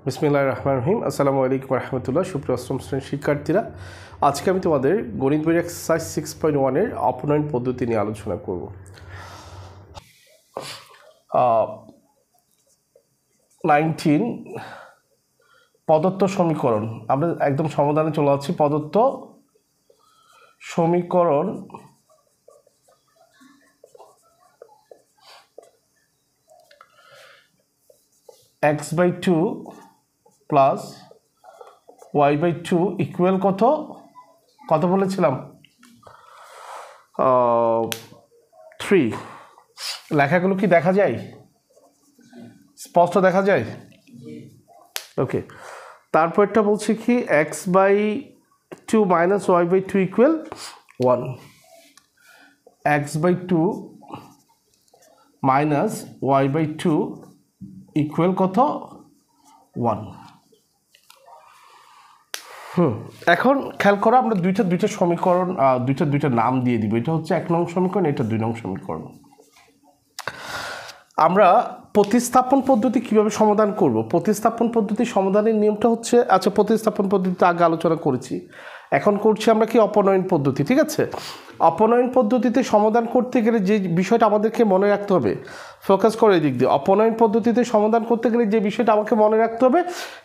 বিসমিল্লাহির রহমানির রহিম। আসসালামু আলাইকুম রহমতুল্লাহ। সুপ্রিয় অষ্টম শ্রেণীর শিক্ষার্থীরা, আজকে আমি তোমাদের গণিত বইয়ের এক্সারসাইজ 6.1-এর অপনয়ন পদ্ধতি নিয়ে আলোচনা করব। 19 প্রদত্ত সমীকরণ, আমরা একদম সমাধানে চলে যাচ্ছি। প্রদত্ত সমীকরণ x/2 প্লাস y/2 ইকুয়াল কত বলেছিলাম? 3। লেখাগুলো কি দেখা যায়? স্পষ্ট দেখা যায়? ওকে। তারপরটা বলছি কি x/2 minus y/2 equal 1। x/2 minus y/2 equal 1। এখন খেয়াল করো, আমরা দুইটা সমীকরণ দুইটা নাম দিয়ে দিব। এটা হচ্ছে 1 নং সমীকরণ, এটা 2 নং সমীকরণ। আমরা প্রতিস্থাপন পদ্ধতি কিভাবে সমাধান করব? প্রতিস্থাপন পদ্ধতি সমাধানের নিয়মটা হচ্ছে, আচ্ছা প্রতিস্থাপন পদ্ধতিতে আগে আলোচনা করেছি, এখন করছি আমরা কি অপনয়ন পদ্ধতি। ঠিক আছে, অপনয়ন পদ্ধতিতে সমাধান করতে গেলে যে বিষয়টা আমাদেরকে মনে রাখতে হবে, ফোকাস করে এই দিক দিয়ে, অপনয়ন পদ্ধতিতে সমাধান করতে গেলে যে বিষয়টা আমাকে মনে রাখতে হবে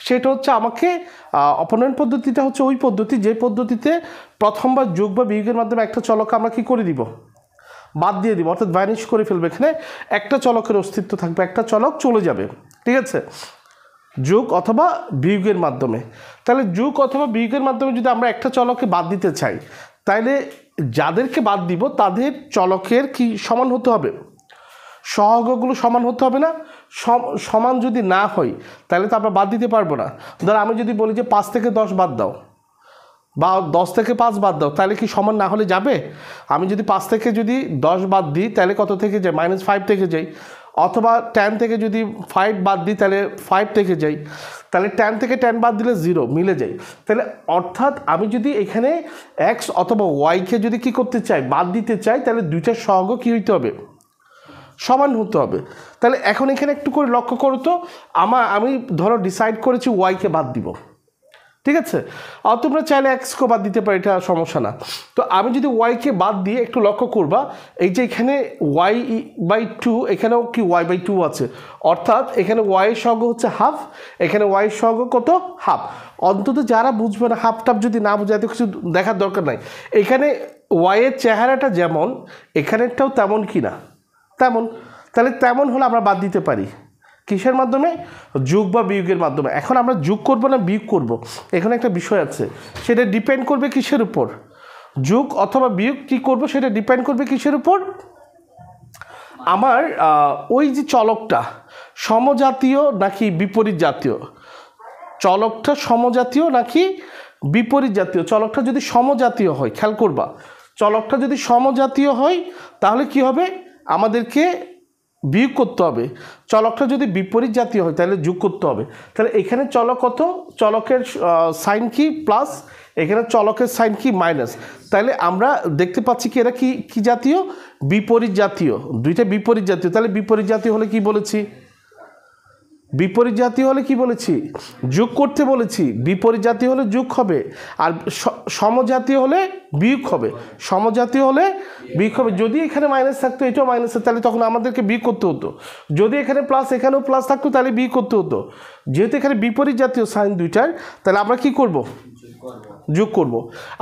সেটা হচ্ছে আমাকে অপনয়ন পদ্ধতিটা হচ্ছে ওই পদ্ধতি যে পদ্ধতিতে প্রথমবার যোগ বা বিয়োগের মাধ্যমে একটা চলকে আমরা কি করে দিব? বাদ দিয়ে দিব, অর্থাৎ ভ্যানিশ করে ফেলবে। এখানে একটা চলকের অস্তিত্ব থাকবে, একটা চলক চলে যাবে। ঠিক আছে, যোগ অথবা বিয়োগের মাধ্যমে। তাহলে যোগ অথবা বিয়োগের মাধ্যমে যদি আমরা একটা চলকে বাদ দিতে চাই, তাহলে যাদেরকে বাদ দিব তাদের চলকের কি সমান হতে হবে? সহগগুলো সমান হতে হবে না? সমান যদি না হয় তাহলে তো আমরা বাদ দিতে পারবো না। ধর আমি যদি বলি যে 5 থেকে 10 বাদ দাও, বা 10 থেকে 5 বাদ দাও, তাহলে কি সমান না হলে যাবে? আমি যদি 5 থেকে যদি 10 বাদ দিই তাহলে কত থেকে যাই? -5 থেকে যাই। অথবা 10 থেকে যদি 5 বাদ দিই তাহলে 5 থেকে যাই। তাহলে 10 থেকে 10 বাদ দিলে 0 মিলে যায়। তাহলে অর্থাৎ আমি যদি এখানে x অথবা y-কে যদি কি করতে চাই? বাদ দিতে চাই, তাহলে দুইটার সহগ কি হইতে হবে? সমান হতে হবে। তাহলে এখন এখানে একটু করে লক্ষ্য করো তো, আমি ধরো ডিসাইড করেছি y-কে বাদ দিব। ঠিক আছে, আর তোমরা চাইলে x-কে বাদ দিতে পারো, এটা সমস্যা না। তো আমি যদি y-কে বাদ দিয়ে একটু লক্ষ্য করবা, এই যে এখানে y/2, এখানেও কি y/2 আছে, অর্থাৎ এখানে y-এর সহগ হচ্ছে হাফ, এখানে y-এর সহগ কত? হাফ। অন্তত যারা বুঝবে না, হাফ টাফ যদি না বুঝে, এত কিছু দেখার দরকার নাই। এখানে y-এর চেহারাটা যেমন, এখানেরটাও তেমন কি না? তেমন। তাহলে তেমন হলে আমরা বাদ দিতে পারি। কিসের মাধ্যমে? যোগ বা বিয়োগের মাধ্যমে। এখন আমরা যোগ করব না বিয়োগ করব, এখানে একটা বিষয় আছে, সেটা ডিপেন্ড করবে কিসের উপর? যোগ অথবা বিয়োগ কি করব সেটা ডিপেন্ড করবে কিসের উপর? আমার ওই যে চলকটা সমজাতীয় নাকি বিপরীত জাতীয়, চলকটা সমজাতীয় নাকি বিপরীত জাতীয়। চলকটা যদি সমজাতীয় হয়, খেয়াল করবা, চলকটা যদি সমজাতীয় হয় তাহলে কি হবে? আমাদেরকে বিয়োগ করতে হবে। চলকটা যদি বিপরীত জাতীয় হয় তাহলে যোগ করতে হবে। তাহলে এখানে চলক কত? চলকের সাইন কি প্লাস, এখানে চলকের সাইন কি মাইনাস। তাহলে আমরা দেখতে পাচ্ছি কি এরা কি জাতীয়? বিপরীত জাতীয়। দুইটা বিপরীত জাতীয়। তাহলে বিপরীত জাতীয় হলে কি বলেছি? বিপরীত জাতীয় হলে কি বলেছি? যোগ করতে বলেছি। বিপরীত জাতীয় হলে যোগ হবে, আর সমজাতীয় হলে বিয়োগ হবে। সমজাতীয় হলে বিয়োগ হবে। যদি এখানে মাইনাস থাকতো, এটাও মাইনাস, তাহলে তখন আমাদেরকে বিয়োগ করতে হতো। যদি এখানে প্লাস, এখানেও প্লাস থাকতো, তাহলে বিয়োগ করতে হতো। যেহেতু এখানে বিপরীত জাতীয় সাইন দুইটার, তাহলে আমরা কি করব? যোগ করব।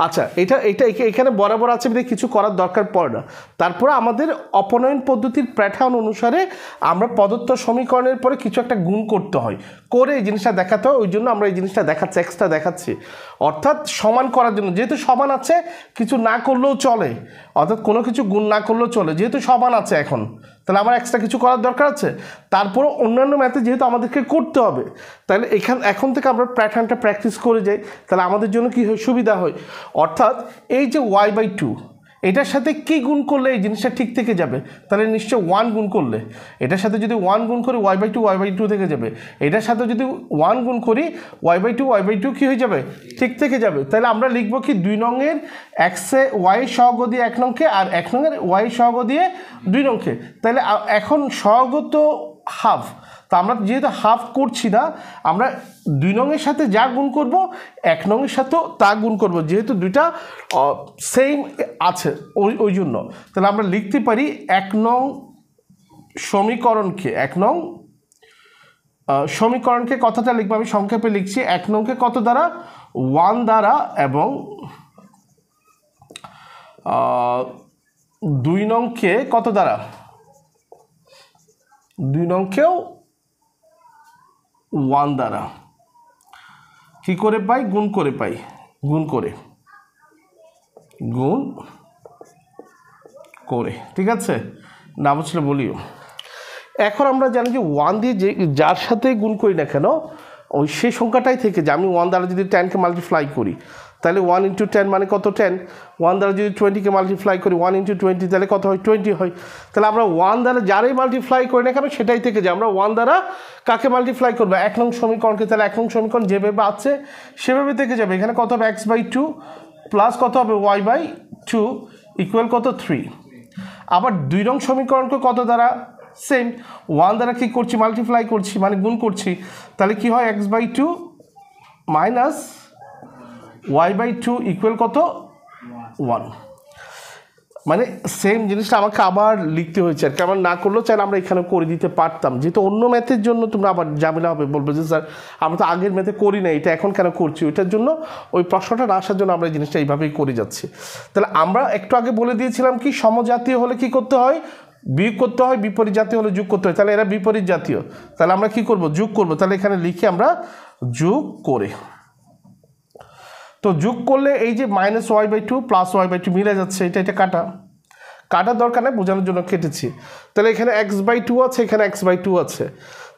আচ্ছা, এটা এখানে বরাবর আছে, কিছু করার দরকার পড়ে না। তারপরে আমাদের অপনয়ন পদ্ধতির প্যাটার্ন অনুসারে আমরা প্রদত্ত সমীকরণের পরে কিছু একটা গুণ করতে হয়, করে এই জিনিসটা দেখাতে হয়। ওই জন্য আমরা এই জিনিসটা দেখাচ্ছি, এক্সট্রা দেখাচ্ছি। অর্থাৎ সমান করার জন্য, যেহেতু সমান আছে কিছু না করলেও চলে, অর্থাৎ কোনো কিছু গুণ না করলেও চলে, যেহেতু সমান আছে এখন, তাহলে আমার এক্সট্রা কিছু করার দরকার আছে। তারপরে অন্যান্য ম্যাথে যেহেতু আমাদেরকে করতে হবে, তাহলে এখন থেকে আমরা প্যাটার্নটা প্র্যাকটিস করে যাই, তাহলে আমাদের জন্য কি হয়? সুবিধা হয়। অর্থাৎ এই যে y/2, এটার সাথে কি গুণ করলে এই জিনিসটা ঠিক থেকে যাবে? তাহলে নিশ্চয় 1 গুণ করলে, এটার সাথে যদি 1 গুণ করি y/2 থেকে যাবে। এটার সাথে যদি 1 গুণ করি y/2 কি হয়ে যাবে? ঠিক থেকে যাবে। তাহলে আমরা লিখব কি 2 নংয়ের y সহগ দিয়ে 1 নংকে, আর 1 নংয়ের y সহগ দিয়ে 2 নংকে। তাহলে এখন সহগ তো হাফ, তো আমরা যেহেতু হাফ করছি না, আমরা 2 নংয়ের সাথে যা গুণ করব 1 নংয়ের সাথেও তা গুণ করব, যেহেতু দুইটা সেম আছে ওই জন্য। তাহলে আমরা লিখতে পারি 1 নং সমীকরণকে, 1 নং সমীকরণকে কতটা লিখবো, আমি সংক্ষেপে লিখছি। 1 নংকে কত দ্বারা, 1 দ্বারা, এবং 2 নংকে কত দ্বারা, 2 নংকেও 1 দ্বারা। কি করে পাই, গুণ করে পাই, গুণ করে, গুণ করে, ঠিক আছে, না বুঝলে বলিও। এখন আমরা জানি যে 1 দিয়ে যে যার সাথে গুণ করি না কেন ওই সেই সংখ্যাটাই থেকে যে আমি 1 দ্বারা যদি 10কে মাল্টিপ্লাই করি তাহলে 1 × 10 মানে কত, 10। 1 দ্বারা যদি 20কে মাল্টিপ্লাই করি 1 × 20 তাহলে কত হয়, 20 হয়। তাহলে আমরা 1 দ্বারা যারাই মাল্টিপ্লাই করি না কেন সেটাই থেকে যে আমরা 1 দ্বারা কাকে মাল্টিপ্লাই করবো, 1 নং সমীকরণকে। তাহলে 1 নং সমীকরণ যেভাবে আছে সেভাবে থেকে যাবে। এখানে কত হবে, x/2 প্লাস কত হবে, y/2 ইকুয়াল কত, 3। আবার 2 নং সমীকরণকে কত দ্বারা, সেম 1 দ্বারা কি করছি, মাল্টিপ্লাই করছি মানে গুণ করছি। তাহলে কি হয়, x/2 মাইনাস y/2 ইকুয়াল কত, 1। মানে সেম জিনিসটা আমাকে আবার লিখতে হয়েছে আর কি। আমার না করলেও চাইলে আমরা এখানে করে দিতে পারতাম, যেহেতু অন্য ম্যাথের জন্য তোমরা আবার ঝামেলা হবে, বলবো যে স্যার আমরা তো আগের ম্যাথে করি না, এটা এখন কেন করছি। ওইটার জন্য ওই প্রশ্নটা না আসার জন্য আমরা এই জিনিসটা এইভাবেই করে যাচ্ছি। তাহলে আমরা একটু আগে বলে দিয়েছিলাম কি, সমজাতীয় হলে কি করতে হয়, বিয়োগ করতে হয়, বিপরীত জাতীয় হলে যোগ করতে হয়। তাহলে এরা বিপরীত জাতীয়, তাহলে আমরা কি করব, যোগ করব। তাহলে এখানে লিখে আমরা যোগ করে, তো যোগ করলে এই যে -y/2 প্লাস y/2 মিলে যাচ্ছে, এটা কাটার দরকার নেই, বোঝানোর জন্য কেটেছি। তাহলে এখানে x/2 আছে, এখানে x/2 আছে।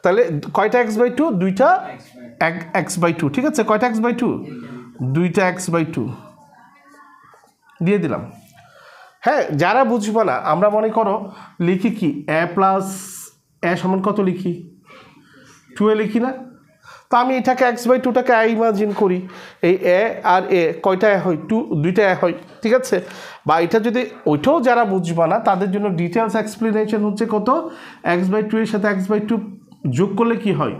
তাহলে কয়টা x/2, দুইটা x/2, ঠিক আছে। কয়টা x/2, দুইটা x/2 দিয়ে দিলাম। হ্যাঁ, যারা বুঝবো না আমরা মনে করো লিখি কি, a প্লাস a সমান কত লিখি, 2a লিখি না। তো আমি এটাকে x/2টাকে ইমাজিন করি, এই a আর a কয়টা হয়, 2, দুইটা a হয়, ঠিক আছে। বা এটা যদি ওইটাও যারা বুঝবা না তাদের জন্য ডিটেলস এক্সপ্লেনেশন হচ্ছে কত, x/2 এর সাথে x/2 যোগ করলে কি হয়,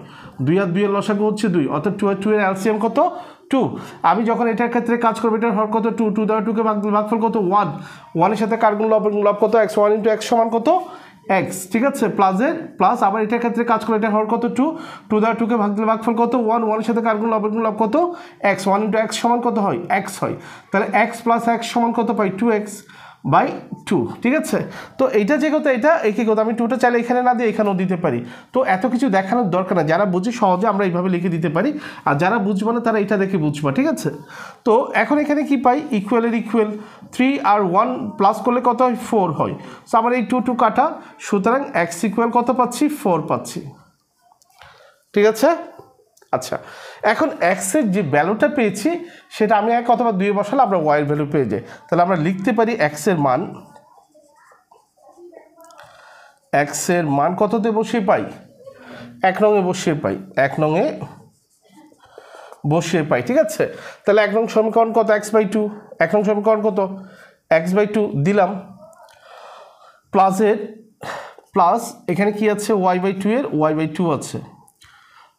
2 আর 2 এর লসাগু হচ্ছে 2, অর্থাৎ 2 আর 2 এর এলসিএম কত, 2। আমি যখন এটার ক্ষেত্রে কাজ করবো, এটার হর কত, 2, 2 দ্বারা 2কে ভাগফল কত, 1, 1 এর সাথে কার গুণ লব কত, x, 1 × x সমান কত, x, ঠিক আছে, প্লাস আবার এটার ক্ষেত্রে কাজ করে, এটা হর কত, 2, 2 দ্বারা 2কে ভাগফল কত, 1, 1 এর সাথে কার গুণ লব কত, x, 1 × x সমান কত হয়, x হয়। তাহলে x + x সমান কত পাই, 2x/2, ঠিক আছে। তো এইটা যে কথা, এটা একই কথা, আমি 2টা চাইলে এখানে না দিয়ে এখানেও দিতে পারি। তো এত কিছু দেখানোর দরকার না, যারা বুঝি সহজে আমরা এইভাবে লিখে দিতে পারি, আর যারা বুঝবো না তারা এটা দেখে বুঝবা, ঠিক আছে। তো এখন এখানে কি পাই, ইকুয়ালের ইকুয়াল 3 আর 1 প্লাস করলে কত হয়, 4 হয়। সো আমার এই 2 কাটা, সুতরাং x ইকুয়াল কত পাচ্ছি, 4 পাচ্ছি, ঠিক আছে। আচ্ছা, এখন x এর যে ভ্যালুটা পেয়েছি সেটা আমি 1 অথবা 2 বসালে আমরা y এর ভ্যালু পেয়ে যাই। তাহলে আমরা লিখতে পারি x এর মান কততে বসিয়ে পাই, 1 নংয়ে বসিয়ে পাই, 1 নংয়ে বসিয়ে পাই, ঠিক আছে। তাহলে 1 নং সমীকরণ কত, x/2, 1 নং সমীকরণ কত, x/2 দিলাম, প্লাস এখানে কি আছে, y/2 এর y/2 আছে,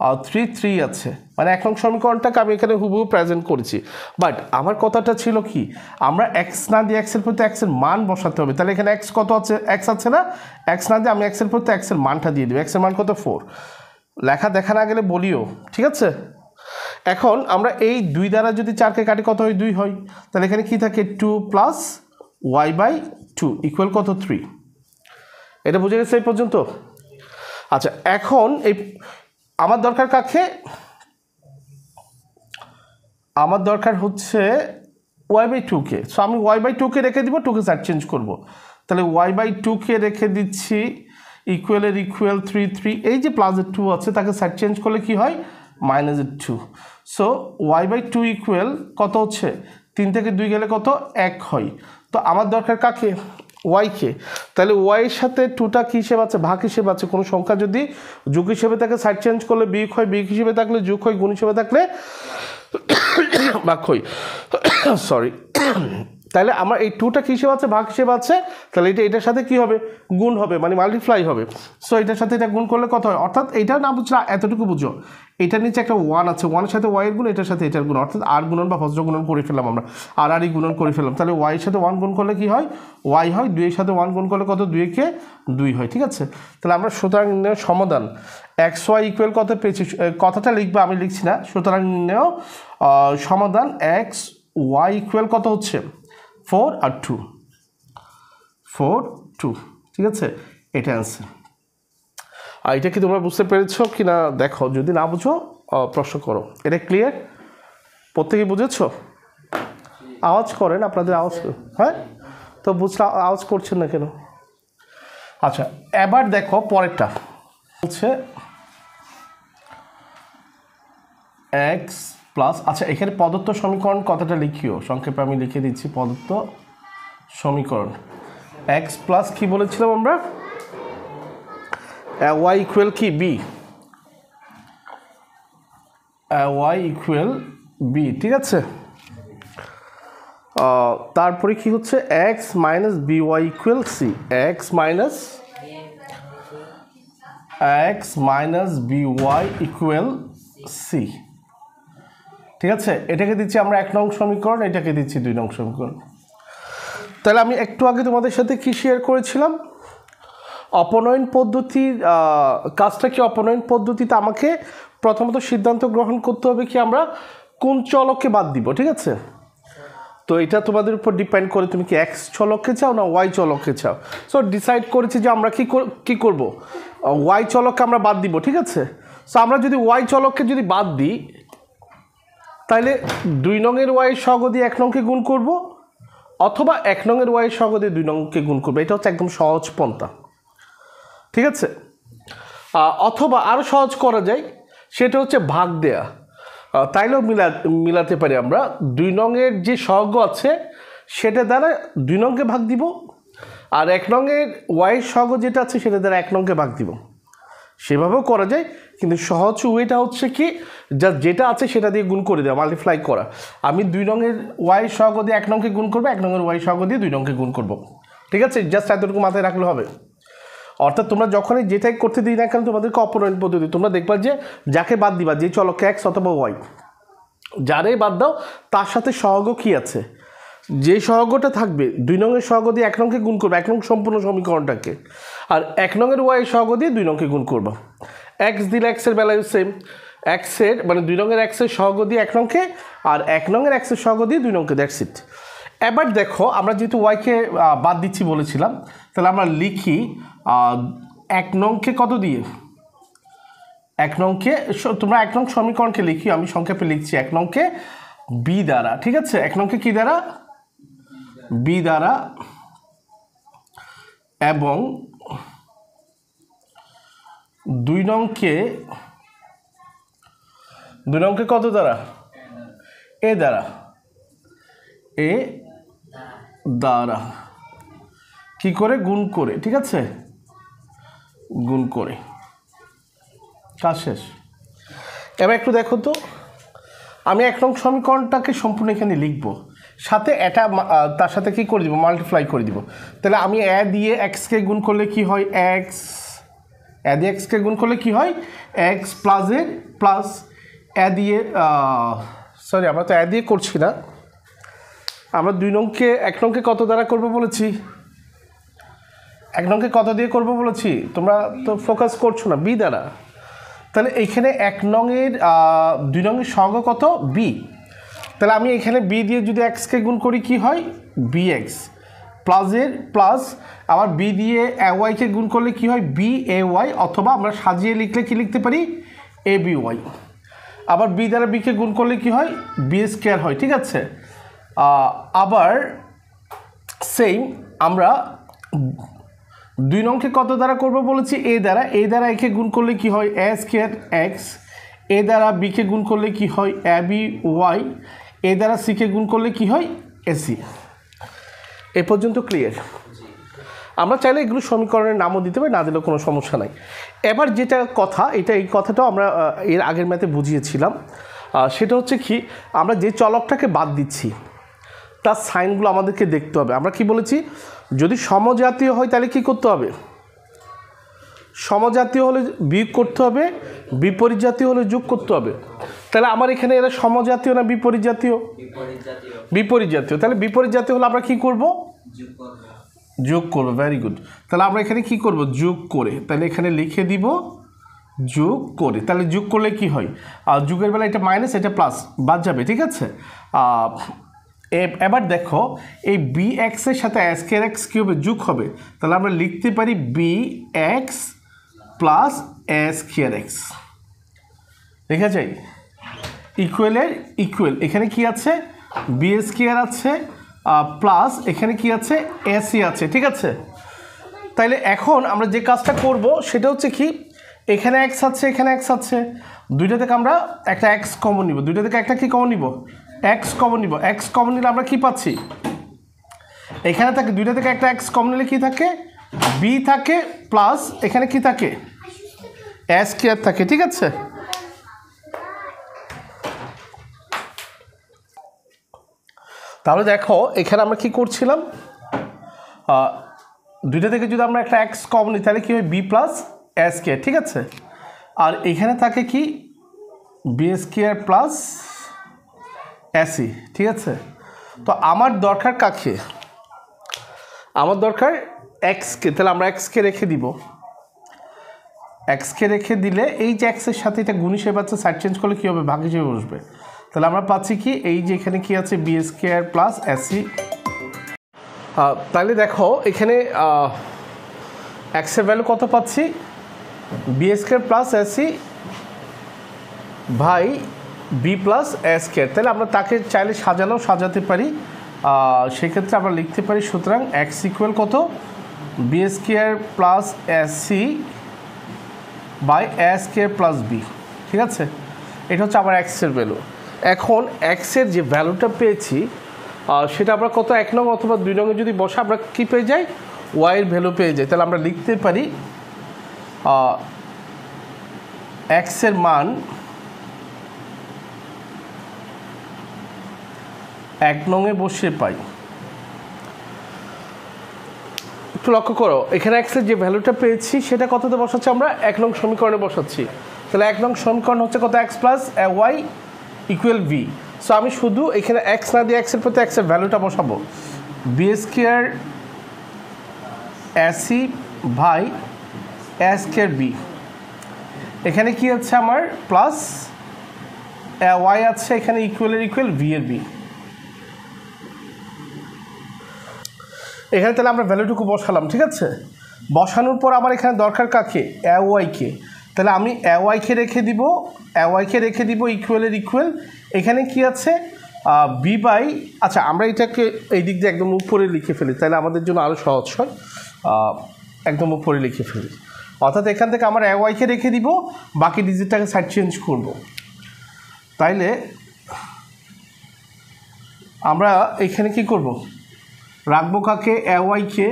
আর 3 আছে, মানে 1 নং সমীকরণটাকে আমি এখানে হুবহু প্রেজেন্ট করেছি। বাট আমার কথাটা ছিল কি, আমরা x না দিয়ে x এর প্রতি x এর মান বসাতে হবে। তাহলে এখানে x কত আছে, x আছে না, x না দিয়ে আমি x এর প্রতি x এর মানটা দিয়ে দেবো। x এর মান কত, 4। লেখা দেখা না গেলে বলিও, ঠিক আছে। এখন আমরা এই 2 দ্বারা যদি 4কে কাটি কত হয়, 2 হয়। তাহলে এখানে কি থাকে, 2 + y/2 ইকুয়াল কত, 3। এটা বুঝে গেছে এই পর্যন্ত। আচ্ছা, এখন এই আমার দরকার কাকে, আমার দরকার হচ্ছে y/2কে। সো আমি y/2কে রেখে দিব, 2কে সাইড চেঞ্জ করব। তাহলে y/2কে রেখে দিচ্ছি, ইকুয়ালের ইকুয়াল 3, এই যে প্লাসের 2 আছে তাকে সাইড চেঞ্জ করলে কি হয়, -2। সো y/2 ইকুয়াল কত হচ্ছে, 3 থেকে 2 গেলে কত, 1 হয়। তো আমার দরকার কাকে, y-কে। তাহলে y এর সাথে 2টা কী হিসেবে আছে, ভাগ হিসেবে আছে। কোনো সংখ্যা যদি যোগ হিসেবে থাকে সাইড চেঞ্জ করলে বিয়োগ হয়, বিয়োগ হিসেবে থাকলে যোগ হয়, গুণ হিসেবে থাকলে ভাগ হয়, সরি। তাহলে আমার এই টুটা কী হিসেবে আছে, ভাগ হিসেবে আছে, তাহলে এটার সাথে কী হবে, গুণ হবে, মানে মাল্টিপ্লাই হবে। সো এটার সাথে এটা গুণ করলে কত হয়, অর্থাৎ এইটা না বুঝলে এতটুকু বুঝো, এটার নিচে একটা 1 আছে, 1-এর সাথে ওয়াইয়ের গুণ, এটার সাথে এটার গুণ, অর্থাৎ আর গুণন বা ভজ্র গুণন করে ফেললাম আমরা, আর গুণন করে ফেললাম। তাহলে ওয়াইয়ের সাথে 1 গুণ করলে কী হয়, ওয়াই হয়, 2-এর সাথে 1 গুণ করলে কত, 2-কে 2 হয়, ঠিক আছে। তাহলে আমরা সুতরাং নির্ণয় সমাধান এক্স ওয়াই ইকুয়াল কত পেয়েছি, কথাটা লিখবে, আমি লিখছি না। সুতরাং নির্ণয় সমাধান এক্স ওয়াই ইকুয়াল কত হচ্ছে, 4 আর 2, 4, 2, ঠিক আছে, এটা অ্যান্সার। আর এটা কি তোমরা বুঝতে পেরেছ কি না দেখো, যদি না বুঝো প্রশ্ন করো। এটা ক্লিয়ার, প্রত্যেকে বুঝেছ? আওয়াজ করেন, আপনাদের আওয়াজ, হ্যাঁ তো বুঝলে আওয়াজ করছেন না কেন? আচ্ছা এবার দেখো পরেরটা হচ্ছে এক্স প্লাস, আচ্ছা এখানে প্রদত্ত সমীকরণ কথাটা লিখিও, সংক্ষেপে আমি লিখে দিচ্ছি, প্রদত্ত সমীকরণ এক্স প্লাস কী বলেছিলাম আমরা, ওয়াই ইকুয়াল কি বি, ওয়াই ইকুয়াল বি, ঠিক আছে। তারপরে কি হচ্ছে X minus B Y equal C, X minus B Y equal C, ঠিক আছে। এটাকে দিচ্ছি আমরা 1 নং সমীকরণ, এটাকে দিচ্ছি 2 নং সমীকরণ। তাহলে আমি একটু আগে তোমাদের সাথে কি শেয়ার করেছিলাম, অপনয়ন পদ্ধতির কাজটা কি, অপনয়ন পদ্ধতিতে আমাকে প্রথমত সিদ্ধান্ত গ্রহণ করতে হবে কি আমরা কোন চলককে বাদ দিব, ঠিক আছে। তো এটা তোমাদের উপর ডিপেন্ড করে, তুমি কি এক্স চলককে চাও না ওয়াই চলককে চাও। সো ডিসাইড করেছি যে আমরা কি করব, ওয়াই চলককে আমরা বাদ দিব, ঠিক আছে। সো আমরা যদি ওয়াই চলককে যদি বাদ দিই, তাহলে 2 নংয়ের ওয়াইয়ের সহগ দিয়ে 1 নংকে গুণ করব, অথবা 1 নংয়ের ওয়াইয়ের সহগ দিয়ে 2 নংকে গুণ করবো। এটা হচ্ছে একদম সহজ পন্থা, ঠিক আছে। অথবা আরও সহজ করা যায়, সেটা হচ্ছে ভাগ দেয়া, তাইলেও মিলাতে পারি আমরা। 2 নংয়ের যে সহগ আছে সেটা দ্বারা 2 নংকে ভাগ দিব, আর 1 নংয়ের ওয়াইয়ের সহগ যেটা আছে সেটা দ্বারা 1 নংকে ভাগ দিব, সেভাবেও করা যায়। কিন্তু সহজ ওয়েটা হচ্ছে কি, যেটা আছে সেটা দিয়ে গুণ করে দেওয়া, মাল্টিপ্লাই করা। আমি 2 নংয়ের ওয়াই সহগ দিয়ে 1 নংকে গুণ করবো, 1 নংয়ের ওয়াই সহগ দিয়ে 2 নংকে গুণ করবো, ঠিক আছে। জাস্ট এতটুকু মাথায় রাখলে হবে। অর্থাৎ তোমরা যখনই যেটাই করতে দিই না কেন তোমাদেরকে অপনয়ন পদ্ধতি, তোমরা দেখবা যে যাকে বাদ দিবা, যে চলককে এক্স অথবা ওয়াই, যারাই বাদ দাও তার সাথে সহগ কি আছে, যে সহগটা থাকবে 2 নংয়ের সহগ দিয়ে 1 নংকে গুণ করবে, 1 নং সম্পূর্ণ সমীকরণটাকে, আর 1 নংয়ের ওয়াই সহগ দিয়ে 2 নংকে গুণ করবা। এক্স দিলে এক্সের বেলায় সেম, এক্সের মানে 2 নংয়ের এক্সের সহগ দিয়ে 1 নংকে, আর 1 নংয়ের এক্সের সহগ দিয়ে 2 নংকে, দ্যাটস ইট। এবার দেখো আমরা যেহেতু ওয়াইকে বাদ দিচ্ছি বলেছিলাম, তাহলে আমরা লিখি 1 নংকে কত দিয়ে, 1 নংকে, তোমরা 1 নং সমীকরণকে লিখি, আমি সংক্ষেপে লিখছি 1 নংকে বি দ্বারা, ঠিক আছে। 1 নংকে কি দ্বারা, বি দ্বারা, এবং 2 নংকে কত দ্বারা, এ দ্বারা, এ দ্বারা কি করে, গুণ করে, ঠিক আছে, গুণ করে, কাজ শেষ। এবার একটু দেখো তো, আমি 1 নং সমীকরণটাকে সম্পূর্ণ এখানে লিখবো, সাথে এটা তার সাথে কি করে দিব, মাল্টিপ্লাই করে দিব। তাহলে আমি এ দিয়ে এক্সকে গুণ করলে কি হয়, এক্স, এ দিয়ে এক্সকে গুণ করলে কি হয়, এক্স প্লাসের প্লাস এ দিয়ে, সরি আমরা তো এ দিয়ে করছি না, আমরা 2 নংকে 1 নংকে কত দ্বারা করবো বলেছি, 1 নংকে কত দিয়ে করবো বলেছি, তোমরা তো ফোকাস করছো না, বি দ্বারা। তাহলে এইখানে 1 নংয়ের 2 নংয়ের সহগ কত, বি। তাহলে আমি এখানে বি দিয়ে যদি এক্সকে গুণ করি কি হয়, বি এক্স প্লাসের প্লাস, আবার বি দিয়ে এ ওয়াইকে গুণ করলে কি হয়, বি এ ওয়াই, অথবা আমরা সাজিয়ে লিখলে কি লিখতে পারি, এ বি ওয়াই। আবার বি দ্বারা বিকে গুণ করলে কি হয়, বি স্কোয়ার হয়, ঠিক আছে। আবার সেম আমরা 2 নংকে কত দ্বারা করবো বলেছি, এ দ্বারা, এ দ্বারা একে গুণ করলে কি হয়, এ স্কোয়ার এক্স, এ দ্বারা বিকে গুণ করলে কি হয়, এ বি ওয়াই, এ দ্বারা সিকে গুণ করলে কি হয়, এসি। এ পর্যন্ত ক্লিয়ার? আমরা চাইলে এগুলো সমীকরণের নামও দিতে পারি, না দিলেও কোনো সমস্যা নাই। এবার যেটা কথা, এই কথাটাও আমরা এর আগের ম্যাথে বুঝিয়েছিলাম, সেটা হচ্ছে কি, আমরা যে চলকটাকে বাদ দিচ্ছি তার সাইনগুলো আমাদেরকে দেখতে হবে। আমরা কি বলেছি, যদি সমজাতীয় হয় তাহলে কি করতে হবে, সমজাতীয় হলে বিয়োগ করতে হবে, বিপরীত জাতীয় হলে যোগ করতে হবে। তাহলে আমার এখানে এরা সমজাতীয় না বিপরীত জাতীয়? বিপরীত জাতীয়। তাহলে বিপরীত জাতীয় হলে আমরা কি করব, যোগ করব। Very good. তাহলে আমরা এখানে কি করব, যোগ করে, তাহলে এখানে লিখে দিব যোগ করে। তাহলে যোগ করলে কি হয়, যোগের বেলা এটা মাইনাস এটা প্লাস বাদ যাবে, ঠিক আছে। এবার দেখো এই বি এক্সের সাথে স্কয়ার এক্স কী হবে, যোগ হবে। তাহলে আমরা লিখতে পারি B X plus square X, লেখা যায় ইকুয়ালের ইকুয়াল। এখানে কি আছে, বি স্কয়ার আছে প্লাস এখানে কি আছে, এসি আছে, ঠিক আছে। তাইলে এখন আমরা যে কাজটা করব সেটা হচ্ছে কি, এখানে এক্স আছে এখানে এক্স আছে, দুইটা থেকে আমরা একটা এক্স কমন নিব, দুইটা থেকে একটা কি কমন নিব, এক্স কমন নিব। এক্স কমন নিলে আমরা কি পাচ্ছি, এখানে থাকে দুইটা থেকে একটা এক্স কমন নিলে কি থাকে, বি থাকে প্লাস এখানে কি থাকে, এস স্কয়ার থাকে, ঠিক আছে। তাহলে দেখো এখানে আমরা কি করছিলাম, দুইটা থেকে যদি আমরা একটা এক্স কমন নিই তাহলে কি হয়, বি প্লাস এস স্কয়ার, ঠিক আছে। আর এখানে থাকে কি, বি স্কয়ার প্লাস এসি, ঠিক আছে। তো আমার দরকার কাকে, আমার দরকার এক্সকে। তাহলে আমরা এক্সকে রেখে দিব, এক্সকে রেখে দিলে এই যে এক্সের সাথে এটা গুণ হিসেবে পাচ্ছে, সাইড চেঞ্জ করলে কী হবে, ভাগ হিসেবে বসবে। তাহলে আমরা পাচ্ছি কি, এই যে এখানে কি আছে, বি স্কয়ার প্লাস এসি। তাহলে দেখো এখানে এক্সের ভ্যালু কত পাচ্ছি, B square plus AC by B plus S square. তাহলে আমরা তাকে চাইলে সাজালেও সাজাতে পারি, সেক্ষেত্রে আমরা লিখতে পারি সুতরাং এক্স ইকুয়াল কত, B square plus AC by S square plus B, ঠিক আছে। এটা হচ্ছে আমার এক্সের ভ্যালু। এখন এক্সের যে ভ্যালুটা পেয়েছি সেটা আমরা কত, 1 নং অথবা 2 নংয়ে যদি বসা আমরা কী পেয়ে যাই, ওয়াইয়ের ভ্যালু পেয়ে যাই। তাহলে আমরা লিখতে পারি এক্সের মান 1 নংয়ে বসে পাই। একটু লক্ষ্য করো এখানে এক্সের যে ভ্যালুটা পেয়েছি সেটা কততে বসাচ্ছি, আমরা 1 নং সমীকরণে বসাচ্ছি। তাহলে 1 নং সমীকরণ হচ্ছে কত, X plus Y equal V. So আমি শুধু এখানে এক্স না দিয়ে এক্সের প্রতি এক্সের ভ্যালুটা বসাবো, B square AC by S square B. এখানে কি আছে আমার, প্লাস ওয়াই আছে এখানে ইকুয়ালের ইকুয়াল ভি এর বি। এখানে তাহলে আমরা ভ্যালুটুকু বসালাম, ঠিক আছে। বসানোর পর আমার এখানে দরকার কাকে, ওয়াইকে। তাহলে আমি ওয়াইকে রেখে দিব, ওয়াইকে রেখে দিব ইকুয়ালের ইকুয়াল। এখানে কি আছে, বি বাই, আচ্ছা আমরা এটাকে এই দিক দিয়ে একদম উপরে লিখে ফেলি, তাহলে আমাদের জন্য আরও সহজ হয়, একদম উপরে লিখে ফেলি। অর্থাৎ এখান থেকে আমার ওয়াইকে রেখে দিব, বাকি ডিজিটটাকে সাইড চেঞ্জ করব। তাইলে আমরা এখানে কি করব, রাখবো কাকে, ওয়াইকে,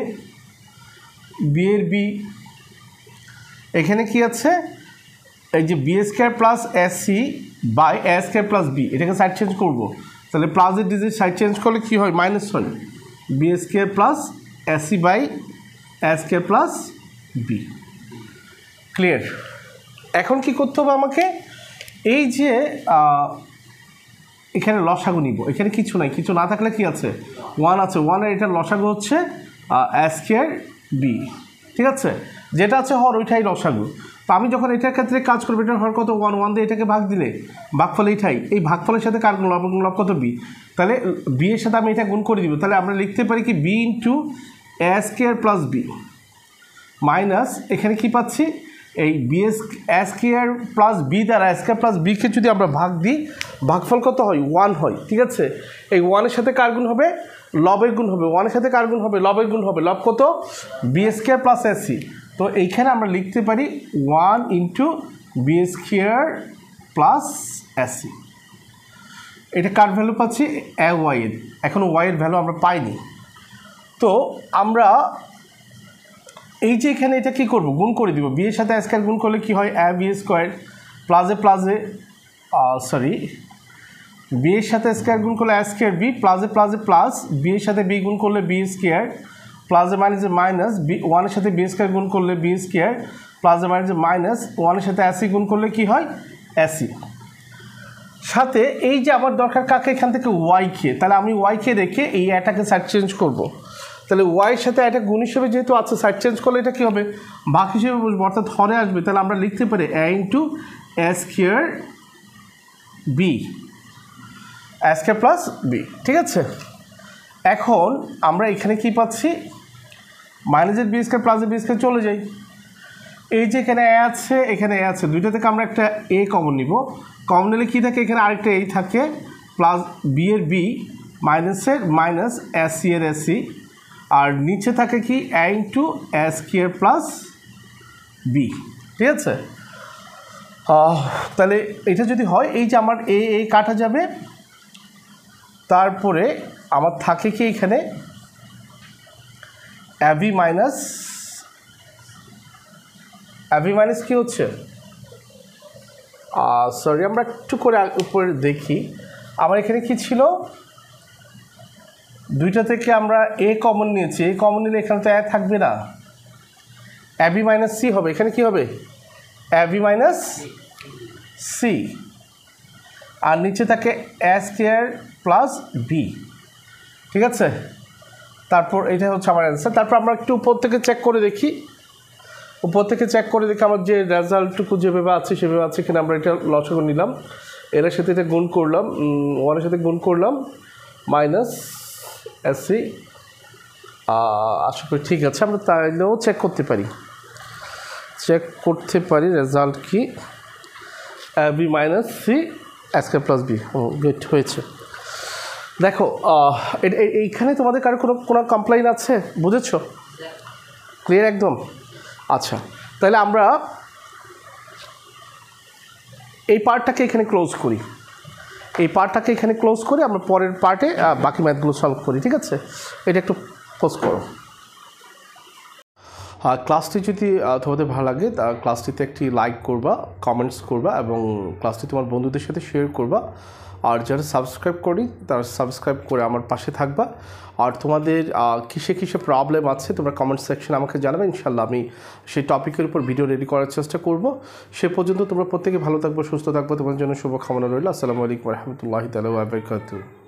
বি এর বি। এখানে কি আছে, এই যে B square plus AC by A square plus B, এটাকে সাইড চেঞ্জ করব। তাহলে প্লাসের ডিজিট সাইড চেঞ্জ করলে কি হয়, মাইনাস হয়, B square plus AC by A square plus B. Clear. এখন কি করতে হবে আমাকে, এই যে এখানে লসাগু নিব, এখানে কিছু নাই, কিছু না থাকলে কি আছে, 1 আছে, 1 এর এটার লসাগু হচ্ছে এ স্কয়ার বি, ঠিক আছে। যেটা আছে হর ওইটাই লসাগু। তো আমি যখন এটার ক্ষেত্রে কাজ করবো, এটার হর কত, 1, 1 দিয়ে এটাকে ভাগ দিলে ভাগফল এইটাই, এই ভাগফলের সাথে কার গুণ, লব কত বি। তাহলে বি এর সাথে আমি এটা গুণ করে দিব। তাহলে আমরা লিখতে পারি কি, বি ইন্টু এ স্কয়ার প্লাস বি মাইনাস এখানে কি পাচ্ছি, এই B A square plus B দ্বারা এ স্কয়ার প্লাস বিকে যদি আমরা ভাগ দিই, ভাগফল কত হয়, 1 হয়, ঠিক আছে। এই 1-এর সাথে কার গুণ হবে, লবের গুণ হবে, 1-এর সাথে কার গুণ হবে, লবের গুণ হবে। লব কত, বি স্কয়ার প্লাস এসি। তো এইখানে আমরা লিখতে পারি 1 into B square plus AC. এটা কার ভ্যালু পাচ্ছি, ওয়াইয়ের। এখনও ওয়াইয়ের ভ্যালু আমরা পাইনি। তো আমরা এই যে এখানে এটা কি করব, গুণ করে দিব, বি এর সাথে স্কয়ার গুণ করলে কি হয়, বি স্কয়ার, প্লাসে প্লাসে বি এর সাথে স্কোয়ার গুণ করলে এ স্কোয়ার বি, প্লাসে প্লাসে প্লাস, বি এর সাথে বি গুণ করলে বি স্কোয়ার, প্লাসে মাইনাসে মাইনাস, বি ওয়ানের সাথে বি স্কোয়ার গুণ করলে বি স্কোয়ার, প্লাসে মাইনাসে মাইনাস, ওয়ানের সাথে এসি গুণ করলে কি হয় এসি। সাথে এই যে আমার দরকার কাকে এখান থেকে ওয়াইকে, তাহলে আমি ওয়াইকে রেখে এই এটাকে সাইড চেঞ্জ করব। তাহলে ওয়াইয়ের সাথে এটা গুণ হিসেবে যেহেতু আছে, সাইড চেঞ্জ করলে এটা কী হবে ভাগ হিসেবে বসবো, অর্থাৎ হরে আসবে। তাহলে আমরা লিখতে পারি এ ইন্টু এ স্কোয়ার বি, এ স্কোয়ার প্লাস বি, ঠিক আছে। এখন আমরা এখানে কি পাচ্ছি, মাইনাসের বি স্কোয়ার প্লাসের বি স্কোয়ার চলে যাই। এই যে এখানে এ আছে, এখানে এ আছে, দুইটা থেকে আমরা একটা এ কমন নিব। কমন নিলে কী থাকে, এখানে আরেকটা এই থাকে, প্লাস বি এর বি, মাইনাসের মাইনাস, এসি এর এসি, আর নিচে থাকে কি এ ইন্টু এ স্কোয়ার প্লাস বি, ঠিক আছে। তাহলে এটা যদি হয়, এই যে আমার এ কাটা যাবে, তারপরে আমার থাকে কি এখানে অ্যাভি মাইনাস, অ্যাভি মাইনাস কী হচ্ছে, সরি আমরা একটু করে উপরে দেখি। আমার এখানে কি ছিল, দুইটা থেকে আমরা এ কমন নিয়েছি, এ কমন নিলে এখানে তো এ থাকবে না, অ্যাভি মাইনাস সি হবে। এখানে কি হবে অ্যাভি মাইনাস সি, আর নিচে থাকে এ স্কোয়ার প্লাস বি, ঠিক আছে। তারপর এটা হচ্ছে আমার অ্যান্সার। তারপর আমরা একটু উপর থেকে চেক করে দেখি, উপর থেকে চেক করে দেখি আমার যে রেজাল্টটুকু যেভাবে আছে সেভাবে আছে কিনা। আমরা এটা লসাগু নিলাম, এর সাথে এটা গুণ করলাম, ওয়ানের সাথে গুণ করলাম, মাইনাস এসি, আশা করি ঠিক আছে। আমরা তাইলেও চেক করতে পারি, রেজাল্ট কি, B minus C square plus B. Good হয়েছে। দেখো এইখানে তোমাদের কারো কোনো কমপ্লেইন আছে, বুঝেছো, ক্লিয়ার একদম? আচ্ছা, তাহলে আমরা এই পার্টটাকে এখানে ক্লোজ করি, আমরা পরের পার্টে বাকি ম্যাথগুলো সলভ করি, ঠিক আছে। এটা একটু পোস্ট করো। ক্লাসটি যদি তোমাদের ভালো লাগে, ক্লাসটিতে একটি লাইক করবা, কমেন্টস করবা এবং ক্লাসটি তোমার বন্ধুদের সাথে শেয়ার করবা। আর যারা সাবস্ক্রাইব করি তারা সাবস্ক্রাইব করে আমার পাশে থাকবা। আর তোমাদের কিসে প্রবলেম আছে তোমরা কমেন্ট সেকশনে আমাকে জানাবে, ইনশাল্লাহ আমি সেই টপিকের উপর ভিডিও রেডি করার চেষ্টা করব। সে পর্যন্ত তোমরা প্রত্যেকে ভালো থাকবো, সুস্থ থাকবো, তোমার জন্য শুভকামনা রইল। আসসালামু আলাইকুম রহমতুল্লাহি তাআলা ওয়া বারাকাতুহু।